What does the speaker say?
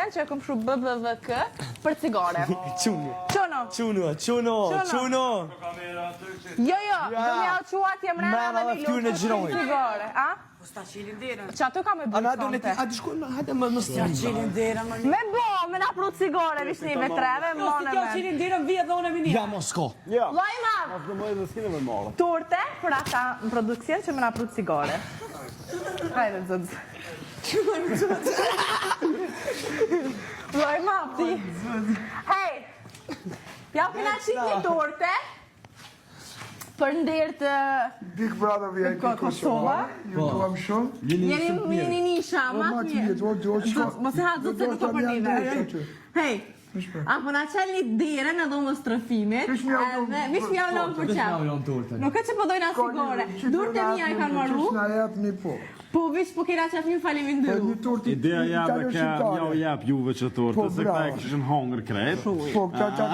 dokument që e kom shu BBVK për cigare. Quno. Jo, do me au qua t'je mrena dhe një lutë për cigare. A? Sta cilinderën. Që ato ka me bërë konte. Hajde shkojmë, hajde më Sta cilinderën. Me bo, me na pru cigare vishnive treve, Sta mone me. cilinderën vija dhe unë e minja. Ja, mos ko. Loj ma, torte për ata në produksion që me na pru cigare. Hajde, zëdz. Loj ma, ti. Hej, ja kena qit një torte për nderë të Big Brother VIP Kosova. Ju duam shumë. Jeni nisha, ma të mos e ha zëtë se këto për nive. Hej, apo na qenë një dirën edhe më strofimit, vish mja ullon për qep. Nuk e që po dojna sigore. Durët e mija i kanë marru. Na jep një po. Po vish po kena qef një faliminderu. Një torti Ideja jam e ka mjau jap juve që torte, se këta e këshën hongër krejt. Po, këta